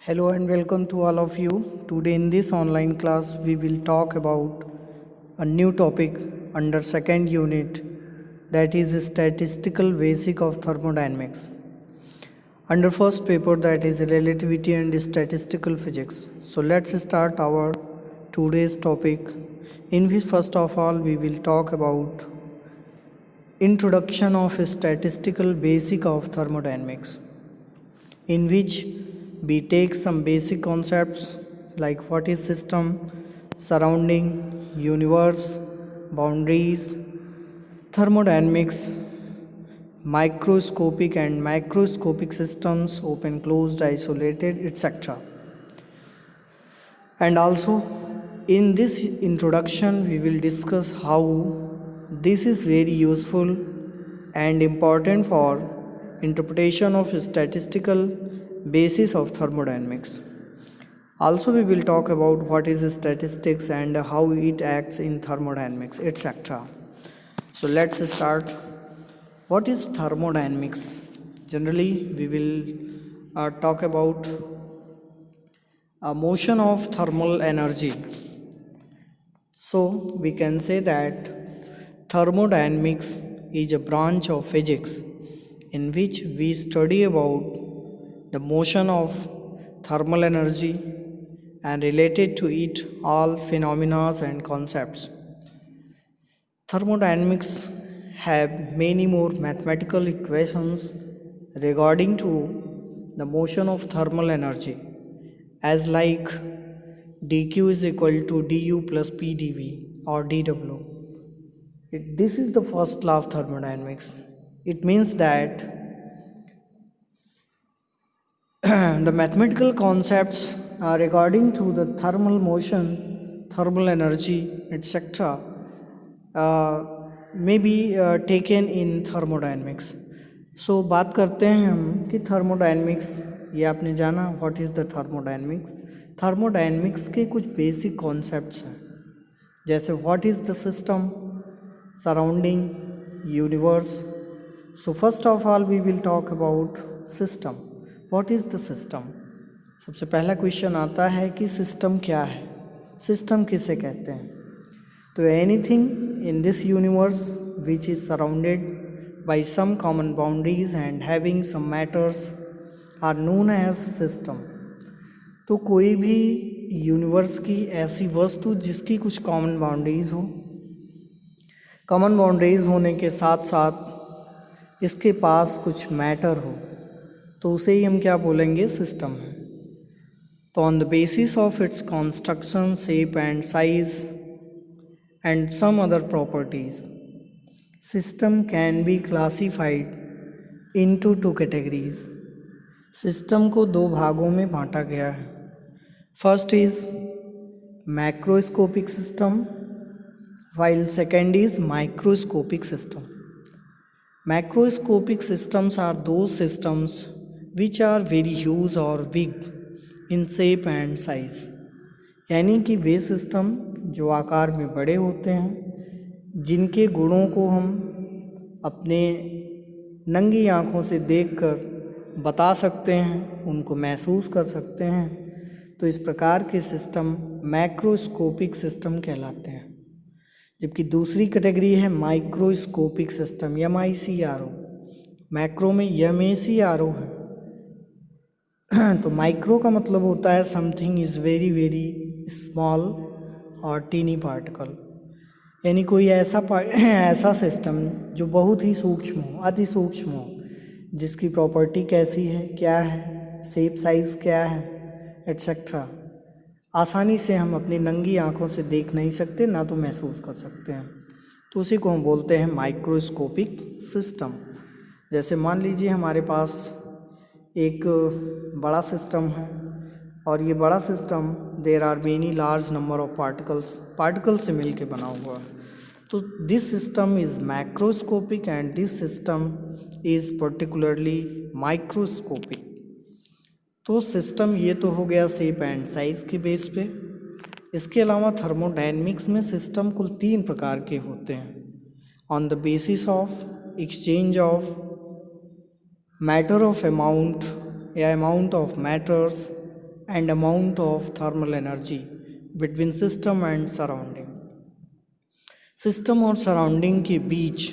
Hello and welcome to all of you. Today in this online class we will talk about a new topic under second unit, that is statistical basic of thermodynamics. Under first paper, that is relativity and statistical physics. So let's start our today's topic, in which first of all we will talk about introduction of statistical basic of thermodynamics, in which we take some basic concepts like what is system, surrounding, universe, boundaries, thermodynamics, microscopic and macroscopic systems, open, closed, isolated, etc. And also in this introduction we will discuss how this is very useful and important for interpretation of statistical basis of thermodynamics. Also we will talk about what is statistics and how it acts in thermodynamics, etc. So let's start. What is thermodynamics? Generally we will talk about a motion of thermal energy. So we can say that thermodynamics is a branch of physics in which we study about the motion of thermal energy and related to it all phenomena and concepts. Thermodynamics have many more mathematical equations regarding to the motion of thermal energy, as like dq is equal to du plus pdv or dw. This is the first law of thermodynamics. It means that the mathematical concepts regarding to the thermal motion, thermal energy, etc. May be taken in thermodynamics. So बात करते हैं हम कि thermodynamics, ये आपने जाना what is the thermodynamics. Thermodynamics के कुछ बेसिक कॉन्सेप्ट्स हैं, जैसे what is the system, surrounding, universe. So first of all we will talk about system. What is the system? सबसे पहला क्वेश्चन आता है कि सिस्टम क्या है, सिस्टम किसे कहते हैं. तो anything in this universe which is surrounded by some common boundaries and having some matters are known as system. तो कोई भी यूनिवर्स की ऐसी वस्तु जिसकी कुछ कॉमन बाउंड्रीज हो, कॉमन बाउंड्रीज होने के साथ साथ इसके पास कुछ मैटर हो, तो उसे ही हम क्या बोलेंगे, सिस्टम है. तो on the basis of its construction, shape and size and some other properties, system can be classified into two categories. System को दो भागों में बांटा गया है. First is macroscopic system, while second is microscopic system. Macroscopic systems are those systems which are very huge or big in shape and size. यानी कि वे system जो आकार में बड़े होते हैं, जिनके गुणों को हम अपने नंगी आँखों से देखकर बता सकते हैं, उनको महसूस कर सकते हैं, तो इस प्रकार के सिस्टम मैक्रोस्कोपिक सिस्टम कहलाते हैं. जबकि दूसरी कैटेगरी है माइक्रोस्कोपिक सिस्टम, MICRO. मैक्रो में MACRO है. तो माइक्रो का मतलब होता है something is very very small और टीनी पार्टिकल, यानी कोई ऐसा सिस्टम जो बहुत ही सूक्ष्म हो, अति सूक्ष्म हो, जिसकी प्रॉपर्टी कैसी है, क्या है, शेप साइज़ क्या है, एट्सेट्रा, आसानी से हम अपनी नंगी आँखों से देख नहीं सकते, ना तो महसूस कर सकते हैं. तो उसी को हम बोलते हैं माइक्रोस्कोपिक सिस्टम. जैसे मान लीजिए हमारे पास एक बड़ा सिस्टम है, और ये बड़ा system there are many large number of particles से मिल के बना हुआ है. तो this system is macroscopic and this system is particularly microscopic. तो सिस्टम ये तो हो गया शेप एंड साइज़ के बेस पे. इसके अलावा थर्मोडायनेमिक्स में सिस्टम कुल 3 प्रकार के होते हैं. On the basis of exchange of matter of amount या amount of matters, and amount of thermal energy between system and surrounding. System और सराउंडिंग के बीच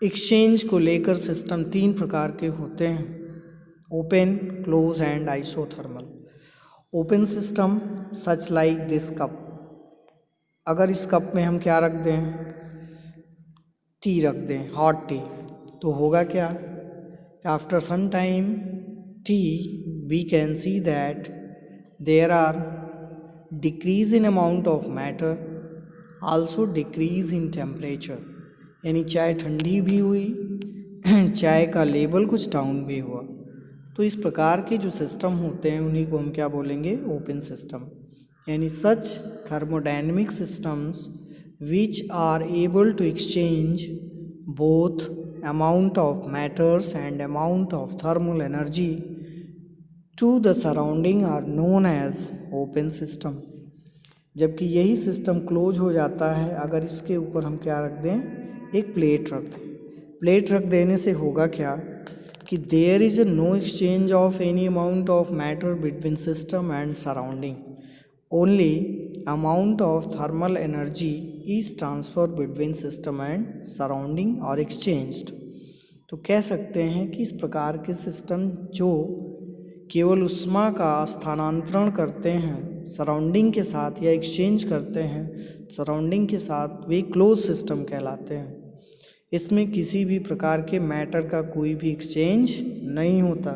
एक्सचेंज को लेकर सिस्टम 3 प्रकार के होते हैं: open, close and isothermal. Open system such like this cup. अगर इस कप में हम क्या रख दें, टी रख दें, हॉट टी, तो होगा क्या? After some time tea we can see that there are decrease in amount of matter, also decrease in temperature. यानी चाय ठंडी भी हुई, चाय का लेवल कुछ डाउन भी हुआ। तो इस प्रकार के जो सिस्टम होते हैं उन्हीं को हम क्या बोलेंगे? Open system. यानी such thermodynamic systems which are able to exchange both amount of matters and amount of thermal energy to the surrounding are known as open system. जबकि यही सिस्टम क्लोज हो जाता है अगर इसके ऊपर हम क्या रख दें, एक प्लेट रख दें। प्लेट रख देने से होगा क्या कि there is no exchange of any amount of matter between system and surrounding, only amount of thermal energy is transfer between system and surrounding और एक्सचेंज्ड। तो कह सकते हैं कि इस प्रकार के सिस्टम जो केवल उष्मा का स्थानांतरण करते हैं सराउंडिंग के साथ या एक्सचेंज करते हैं सराउंडिंग के साथ, वे क्लोज सिस्टम कहलाते हैं। इसमें किसी भी प्रकार के मैटर का कोई भी एक्सचेंज नहीं होता।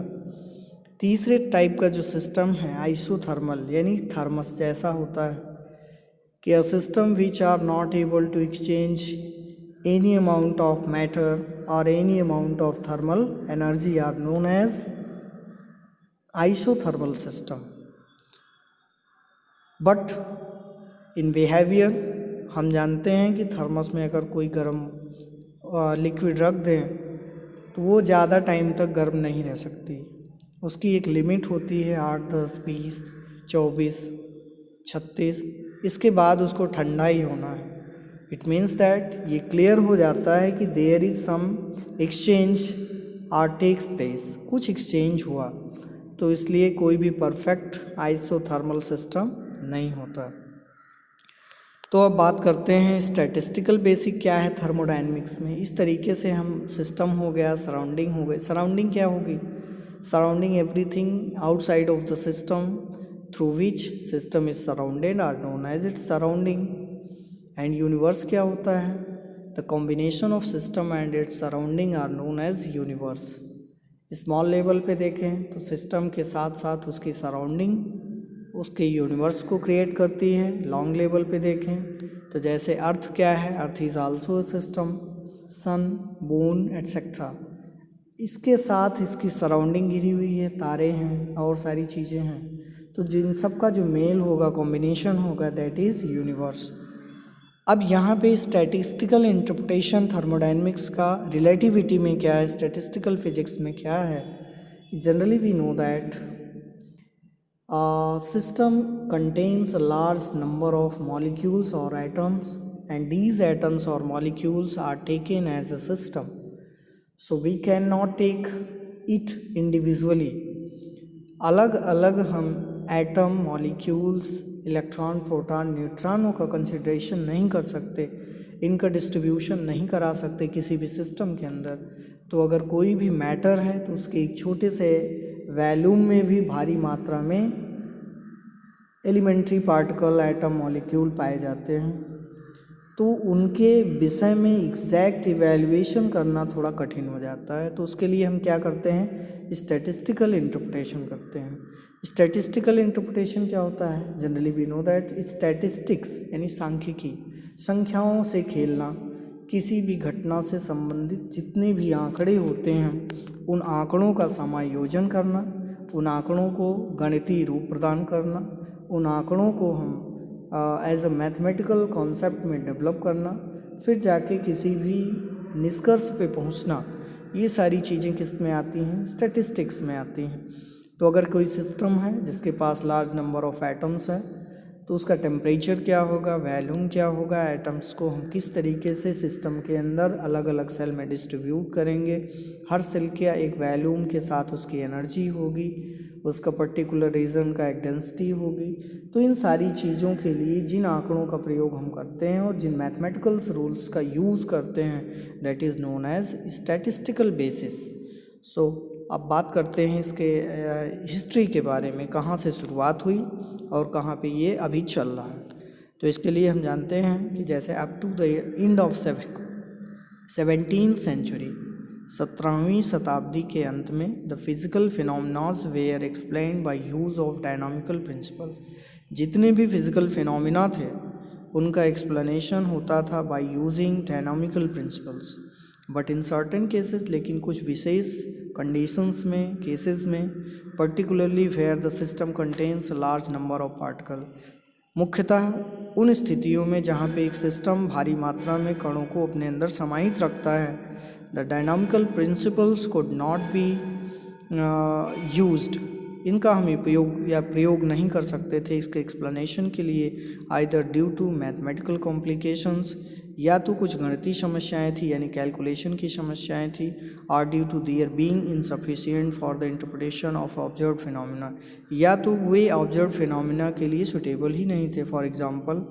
तीसरे टाइप का जो सिस्टम है आइसोथर्मल, यानी थर्मस जैसा होता है कि a system which are not able to exchange any amount of matter और any amount of thermal energy are known as isothermal system. But in behaviour हम जानते हैं कि थर्मस में अगर कोई गर्म लिक्विड रख दें तो वो ज़्यादा टाइम तक गर्म नहीं रह सकती। उसकी एक लिमिट होती है 8, 10, 20, 24, 36, इसके बाद उसको ठंडा ही होना है। इट मीन्स दैट ये क्लियर हो जाता है कि there is some exchange or takes place, कुछ एक्सचेंज हुआ। तो इसलिए कोई भी परफेक्ट आइसोथर्मल सिस्टम नहीं होता। तो अब बात करते हैं स्टैटिस्टिकल बेसिक क्या है थर्मोडायनेमिक्स में। इस तरीके से हम सिस्टम हो गया, सराउंडिंग हो गई। सराउंडिंग क्या होगी? Surrounding everything outside of the system through which system is surrounded are known as its surrounding. And universe क्या होता है? The combination of system and its surrounding are known as universe. Small level पे देखें तो system के साथ साथ उसकी सराउंडिंग उसके यूनिवर्स को क्रिएट करती है। लॉन्ग लेवल पे देखें तो जैसे अर्थ क्या है? Earth is also system, sun, moon etcetera. इसके साथ इसकी सराउंडिंग घिरी हुई है, तारे हैं और सारी चीज़ें हैं। तो जिन सब का जो मेल होगा, कॉम्बिनेशन होगा, दैट इज़ यूनिवर्स। अब यहाँ पे स्टैटिस्टिकल इंटरप्रिटेशन थर्मोडायनेमिक्स का रिलेटिविटी में क्या है, स्टैटिस्टिकल फिजिक्स में क्या है? Generally we know that system contains a large number of molecules or atoms, and these atoms or molecules are taken as a system, so we cannot take it individually। अलग अलग हम atom, molecules, electron, proton, न्यूट्रॉनों का consideration नहीं कर सकते, इनका distribution नहीं करा सकते किसी भी सिस्टम के अंदर। तो अगर कोई भी मैटर है तो उसके एक छोटे से वॉल्यूम में भी भारी मात्रा में एलिमेंट्री पार्टिकल, एटम, मॉलिक्यूल पाए जाते हैं। तो उनके विषय में एग्जैक्ट इवैल्यूएशन करना थोड़ा कठिन हो जाता है। तो उसके लिए हम क्या करते हैं? स्टैटिस्टिकल इंटरप्रिटेशन करते हैं। स्टैटिस्टिकल इंटरप्रिटेशन क्या होता है? Generally we know that statistics यानी सांख्यिकी, संख्याओं से खेलना। किसी भी घटना से संबंधित जितने भी आंकड़े होते हैं उन आंकड़ों का समायोजन करना, उन आंकड़ों को गणितीय रूप प्रदान करना, उन आंकड़ों को हम एज अ मैथमेटिकल कॉन्सेप्ट में डेवलप करना, फिर जाके किसी भी निष्कर्ष पे पहुंचना। ये सारी चीज़ें किस में आती हैं? स्टैटिस्टिक्स में आती हैं। तो अगर कोई सिस्टम है जिसके पास लार्ज नंबर ऑफ एटम्स है तो उसका टेम्परेचर क्या होगा, वॉल्यूम क्या होगा, एटम्स को हम किस तरीके से सिस्टम के अंदर अलग अलग सेल में डिस्ट्रीब्यूट करेंगे, हर सेल के एक वॉल्यूम के साथ उसकी एनर्जी होगी, उसका पर्टिकुलर रीजन का एक डेंसिटी होगी। तो इन सारी चीज़ों के लिए जिन आंकड़ों का प्रयोग हम करते हैं और जिन मैथमेटिकल रूल्स का यूज़ करते हैं, that is known as statistical basis. So अब बात करते हैं इसके हिस्ट्री के बारे में, कहाँ से शुरुआत हुई और कहाँ पे ये अभी चल रहा है। तो इसके लिए हम जानते हैं कि जैसे up to the end of 17th century, 17वीं शताब्दी के अंत में, the physical phenomenas were explained by use of dynamical principle. जितने भी फिजिकल फिनोमिना थे उनका एक्सप्लेनेशन होता था by using dynamical principles. But in certain cases, लेकिन कुछ विशेष कंडीशंस में, केसेस में, particularly where the system contains large number of particle, मुख्यतः उन स्थितियों में जहाँ पे एक सिस्टम भारी मात्रा में कणों को अपने अंदर समाहित रखता है, the dynamical principles could not be used. इनका हम उपयोग या प्रयोग नहीं कर सकते थे इसके एक्सप्लेनेशन के लिए, either due to mathematical complications, या तो कुछ गणितीय समस्याएं थी यानी कैलकुलेशन की समस्याएं थी, और due to their being insufficient for the interpretation of observe phenomena, या तो वे ऑब्जर्व फिनोमिना के लिए सुटेबल ही नहीं थे। For example,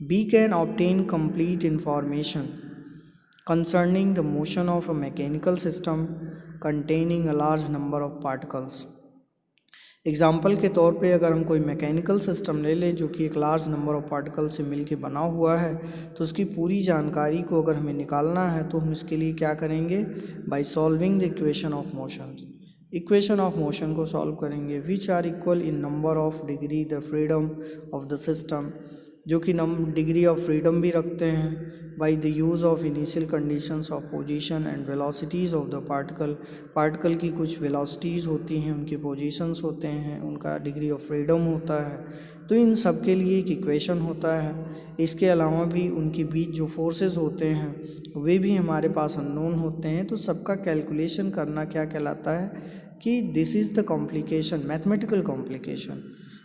we can obtain complete information concerning the motion of a mechanical system containing a large number of particles। Example के तौर पे अगर हम कोई मैकेनिकल सिस्टम ले लें जो कि एक लार्ज नंबर ऑफ पार्टिकल से मिल के बना हुआ है, तो उसकी पूरी जानकारी को अगर हमें निकालना है तो हम इसके लिए क्या करेंगे, by solving the equation of motion. Equation of motion को सॉल्व करेंगे, which are equal in number of degree the freedom of the system, जो कि डिग्री ऑफ फ्रीडम भी रखते हैं, by the use of initial conditions of position and velocities of the particle. Particle की कुछ velocities होती हैं, उनके पोजीशंस होते हैं, उनका डिग्री ऑफ फ्रीडम होता है, तो इन सब के लिए एक इक्वेशन होता है। इसके अलावा भी उनके बीच जो फोर्सेस होते हैं वे भी हमारे पास अननोन होते हैं। तो सबका कैलकुलेशन करना क्या कहलाता है कि this is the complication, mathematical complication.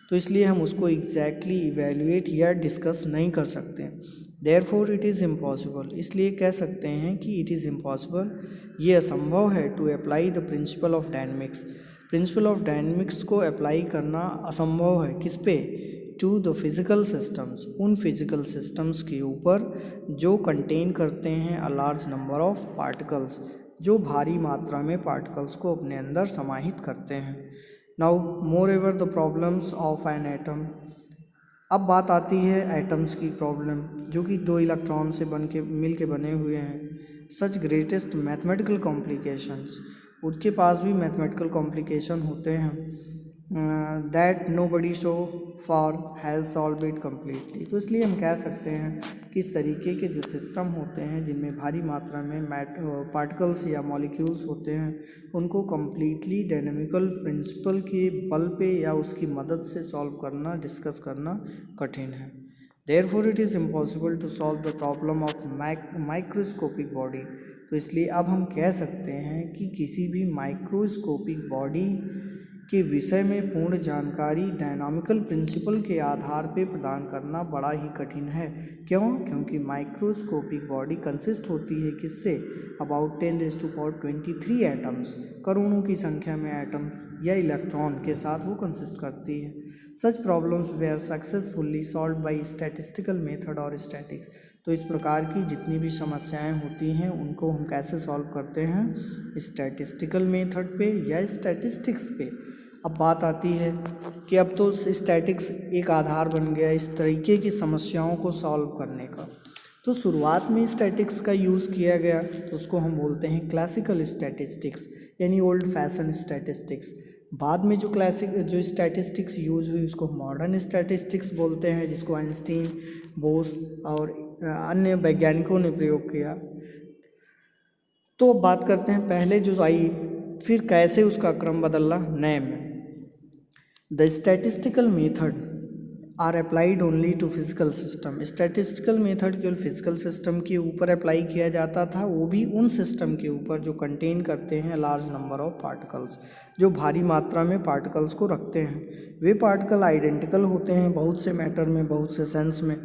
तो इसलिए हम उसको एग्जैक्टली इवेल्युएट या डिस्कस नहीं कर सकते। देयरफॉर इट इज़ इम्पॉसिबल, इसलिए कह सकते हैं कि इट इज़ इम्पॉसिबल, ये असंभव है, to apply the principle of dynamics. Principle of dynamics को अप्लाई करना असंभव है, किस पे, टू द फिज़िकल सिस्टम्स, उन फिज़िकल सिस्टम्स के ऊपर जो कंटेन करते हैं a large number of particles, जो भारी मात्रा में पार्टिकल्स को अपने अंदर समाहित करते हैं। Now more ever the problems of an atom. अब बात आती है एटम्स की प्रॉब्लम, जो कि 2 इलेक्ट्रॉन से मिल के बने हुए हैं। सच ग्रेटेस्ट मैथमेटिकल कॉम्प्लिकेशंस, उनके पास भी मैथमेटिकल कॉम्प्लिकेशन होते हैं, that nobody so far has solve it completely. तो इसलिए हम कह सकते हैं कि इस तरीके के जो सिस्टम होते हैं जिनमें भारी मात्रा में पार्टिकल्स या मॉलिक्यूल्स होते हैं, उनको कम्प्लीटली डायनेमिकल प्रिंसिपल के बल पे या उसकी मदद से सॉल्व करना, डिस्कस करना कठिन है। Therefore it is impossible to solve the problem of microscopic body. तो इसलिए अब हम कह सकते हैं कि किसी भी माइक्रोस्कोपिक बॉडी के विषय में पूर्ण जानकारी डायनामिकल प्रिंसिपल के आधार पे प्रदान करना बड़ा ही कठिन है। क्यों? क्योंकि माइक्रोस्कोपिक बॉडी कंसिस्ट होती है किससे, अबाउट 10⁻23 एटम्स, करोड़ों की संख्या में एटम या इलेक्ट्रॉन के साथ वो कंसिस्ट करती है। Such problems were successfully solve by statistical method और स्टैटिक्स। तो इस प्रकार की जितनी भी समस्याएं होती हैं उनको हम कैसे सॉल्व करते हैं, स्टैटिस्टिकल मेथड पे या स्टैटिस्टिक्स पे। अब बात आती है कि अब तो स्टैटिक्स एक आधार बन गया इस तरीके की समस्याओं को सॉल्व करने का। तो शुरुआत में स्टैटिक्स का यूज़ किया गया तो उसको हम बोलते हैं क्लासिकल स्टैटिस्टिक्स, यानी ओल्ड फैशन स्टैटिस्टिक्स। बाद में जो स्टैटिस्टिक्स यूज़ हुई उसको मॉडर्न स्टैटिस्टिक्स बोलते हैं, जिसको आइंस्टीन, बोस और अन्य वैज्ञानिकों ने प्रयोग किया। तो बात करते हैं पहले जो आई, फिर कैसे उसका क्रम बदला नए में। The statistical method are applied only to physical system. Statistical method केवल फिजिकल सिस्टम के ऊपर अप्लाई किया जाता था, वो भी उन सिस्टम के ऊपर जो कंटेन करते हैं लार्ज नंबर ऑफ पार्टिकल्स, जो भारी मात्रा में पार्टिकल्स को रखते हैं। वे पार्टिकल आइडेंटिकल होते हैं बहुत से मैटर में, बहुत से सेंस में,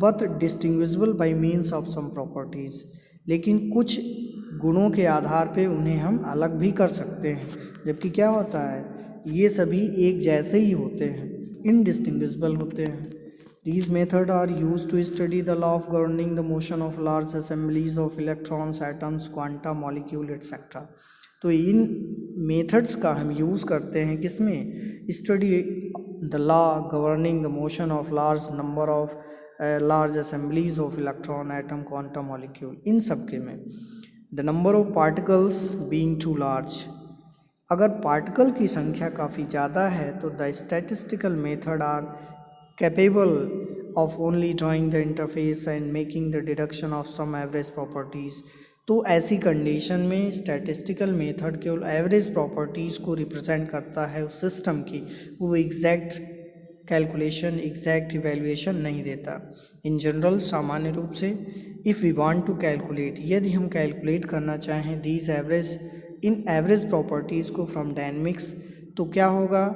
but distinguishable by means of some properties. लेकिन कुछ गुणों के आधार पे उन्हें हम अलग भी कर सकते हैं। जबकि क्या होता है ये सभी एक जैसे ही होते हैं, इनडिस्टिंग्विशबल होते हैं। These methods are used to study the law of governing the motion of large assemblies of electrons, atoms, quanta, molecule, etc. तो इन मेथड्स का हम यूज़ करते हैं किसमें? Study the law governing the motion of large number of large assemblies of electron, atom, quantum, molecule, इन सब के में the number of particles being too large. अगर पार्टिकल की संख्या काफ़ी ज़्यादा है तो the statistical method are capable of only drawing the interface and making the deduction of some average properties. तो ऐसी कंडीशन में स्टैटिस्टिकल मेथड केवल एवरेज प्रॉपर्टीज़ को रिप्रेजेंट करता है उस सिस्टम की, वो एग्जैक्ट कैलकुलेशन, एग्जैक्ट इवैल्यूएशन नहीं देता। इन जनरल, सामान्य रूप से, if we want to calculate, यदि हम कैलकुलेट करना चाहें these average, in average properties को फ्रॉम डायनेमिक्स, तो क्या होगा?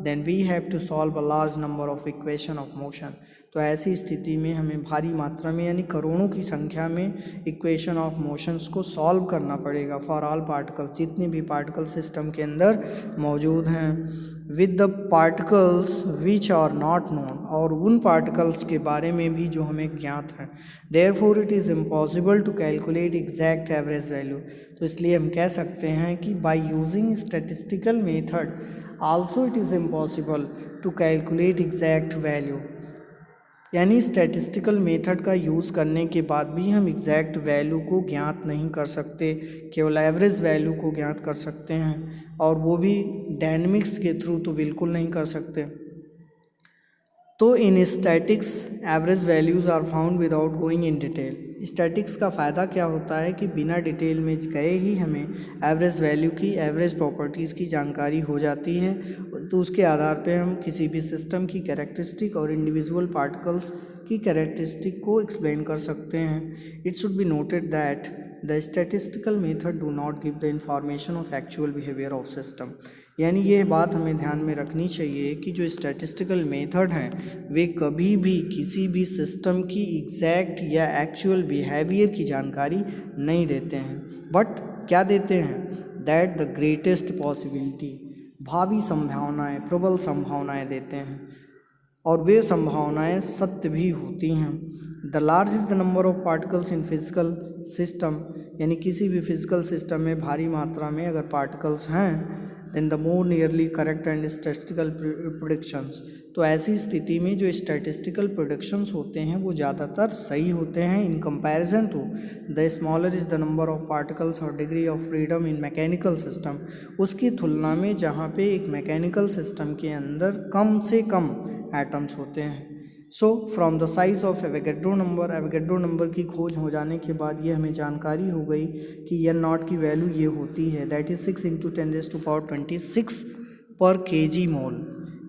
Then we have to solve a large number of equation of motion. तो ऐसी स्थिति में हमें भारी मात्रा में यानी करोड़ों की संख्या में इक्वेशन ऑफ मोशंस को सॉल्व करना पड़ेगा फॉर ऑल पार्टिकल्स, जितने भी पार्टिकल सिस्टम के अंदर मौजूद हैं, with the particles which are not known, और उन पार्टिकल्स के बारे में भी जो हमें ज्ञात हैं। Therefore it is impossible to calculate exact average value. तो इसलिए हम कह सकते हैं कि by using statistical method also it is impossible to calculate exact value. यानी स्टैटिस्टिकल मेथड का यूज़ करने के बाद भी हम एग्जैक्ट वैल्यू को ज्ञात नहीं कर सकते, केवल एवरेज वैल्यू को ज्ञात कर सकते हैं, और वो भी डायनेमिक्स के थ्रू तो बिल्कुल नहीं कर सकते। तो in statistics average values are found without going in detail. Statistics का फ़ायदा क्या होता है कि बिना डिटेल में गए ही हमें एवरेज वैल्यू की, एवरेज प्रॉपर्टीज़ की जानकारी हो जाती है। तो उसके आधार पे हम किसी भी सिस्टम की कैरेक्टरिस्टिक और इंडिविजुअल पार्टिकल्स की कैरेक्टरिस्टिक को एक्सप्लेन कर सकते हैं। It should be noted that the statistical method do not give the information of actual behaviour of system. यानी ये बात हमें ध्यान में रखनी चाहिए कि जो स्टैटिस्टिकल मेथड हैं वे कभी भी किसी भी सिस्टम की एग्जैक्ट या एक्चुअल बिहेवियर की जानकारी नहीं देते हैं, बट क्या देते हैं? दैट द ग्रेटेस्ट पॉसिबिलिटी, भावी संभावनाएं, प्रबल संभावनाएं देते हैं, और वे संभावनाएं सत्य भी होती हैं। The large is the number of particles in physical system, यानी किसी भी फिजिकल सिस्टम में भारी मात्रा में अगर पार्टिकल्स हैं, then the more nearly correct and statistical predictions. तो ऐसी स्थिति में जो स्टैटिस्टिकल प्रेडिक्शंस होते हैं वो ज़्यादातर सही होते हैं in comparison to the smaller is the number of particles और degree of freedom in mechanical system, उसकी तुलना में जहाँ पे एक मैकेनिकल सिस्टम के अंदर कम से कम एटम्स होते हैं। So from the size of Avogadro number, Avogadro number की खोज हो जाने के बाद ये हमें जानकारी हो गई कि एन नॉट की वैल्यू ये होती है, दैट इज़ 6 × 10⁻26 पर kg मोल।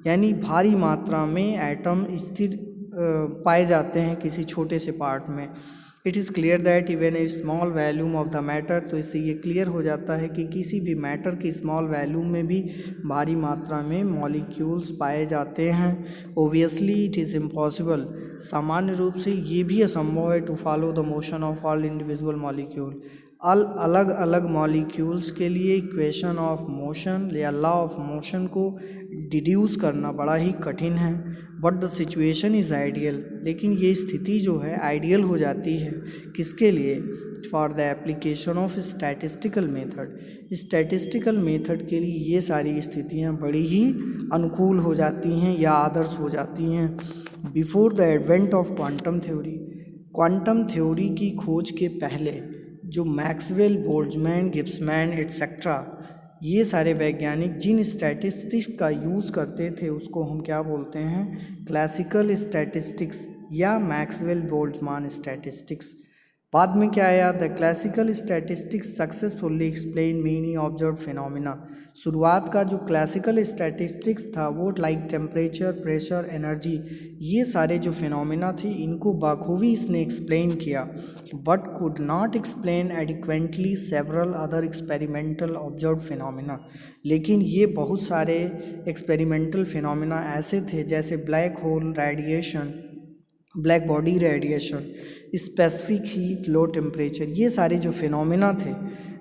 यानी भारी मात्रा में एटम स्थिर पाए जाते हैं किसी छोटे से पार्ट में। It is clear that even a small volume of the matter, तो इससे ये क्लियर हो जाता है कि किसी भी मैटर की स्मॉल वैल्यूम में भी भारी मात्रा में मॉलिक्यूल्स पाए जाते हैं। ओबियसली इट इज़ इम्पॉसिबल, सामान्य रूप से ये भी असंभव है to follow the motion of all individual molecule. अलग अलग मॉलिक्यूल्स के लिए इक्वेशन ऑफ मोशन या लॉ ऑफ मोशन को डिड्यूस करना बड़ा ही कठिन है। But the situation is ideal, लेकिन ये स्थिति जो है आइडियल हो जाती है किसके लिए? For the application of statistical method. Statistical method के लिए ये सारी स्थितियाँ बड़ी ही अनुकूल हो जाती हैं या आदर्श हो जाती हैं। Before the advent of quantum theory, quantum theory की खोज के पहले जो मैक्सवेल, बोल्ट्जमैन, गिब्समैन एटसेट्रा, ये सारे वैज्ञानिक जिन स्टैटिस्टिक्स का यूज़ करते थे उसको हम क्या बोलते हैं? क्लासिकल स्टैटिस्टिक्स या मैक्सवेल बोल्ट्जमैन स्टैटिस्टिक्स। बाद में क्या आया? The classical statistics successfully explain many observe phenomena. शुरुआत का जो क्लासिकल स्टैटिस्टिक्स था वो लाइक टेम्परेचर, प्रेशर, एनर्जी, ये सारे जो फिनोमिना थे इनको बखूबी इसने एक्सप्लेन किया, but could not explain adequately several other experimental observe phenomena. लेकिन ये बहुत सारे एक्सपेरिमेंटल फिनोमिना ऐसे थे जैसे black hole radiation, black body radiation, specific heat, low temperature, ये सारे जो फिनोमिना थे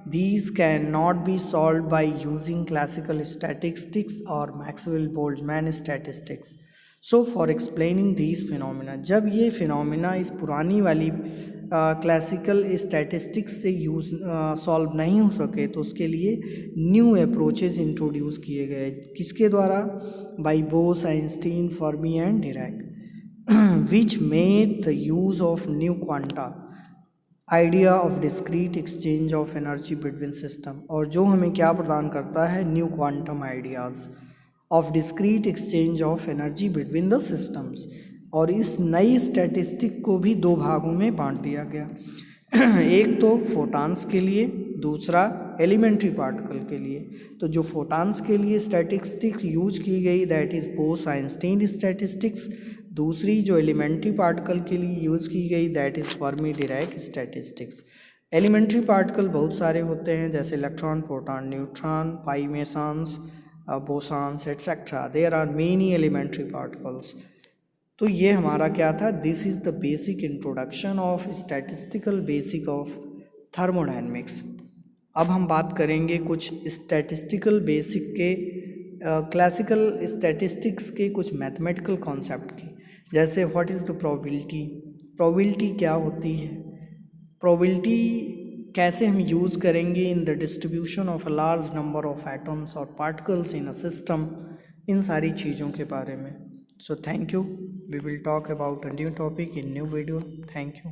These cannot be solved by using classical statistics or Maxwell-Boltzmann statistics. So for explaining these phenomena, जब ये phenomena इस पुरानी वाली क्लासिकल स्टैटिस्टिक्स से यूज़ सॉल्व नहीं हो सके तो उसके लिए न्यू अप्रोचेज इंट्रोड्यूस किए गए, किसके द्वारा? By Bose, Einstein, Fermi and Dirac, which made the use of new quanta, idea of discrete exchange of energy between system, और जो हमें क्या प्रदान करता है? New quantum ideas of discrete exchange of energy between the systems. और इस नई स्टैटिस्टिक को भी दो भागों में बांट दिया गया, एक तो फोटान्स के लिए, दूसरा एलिमेंट्री पार्टिकल के लिए। तो जो फोटान्स के लिए स्टैटिस्टिक्स यूज की गई that is Bose Einstein statistics, दूसरी जो एलिमेंट्री पार्टिकल के लिए यूज़ की गई that is Fermi Dirac statistics. Elementary particle बहुत सारे होते हैं, जैसे electron, proton, neutron, pi mesons, bosons etcetera, there are many elementary particles. तो ये हमारा क्या था? This is the basic introduction of statistical basic of thermodynamics. अब हम बात करेंगे कुछ स्टैटिस्टिकल बेसिक के क्लासिकल स्टैटिस्टिक्स के कुछ मैथमेटिकल कॉन्सेप्ट की, जैसे what is the probability, probability क्या होती है, प्रोबेबिलिटी कैसे हम यूज़ करेंगे in the distribution of a large number of atoms और पार्टिकल्स इन अ सिस्टम, इन सारी चीज़ों के बारे में। So thank you, we will talk about a new topic in new video. Thank you.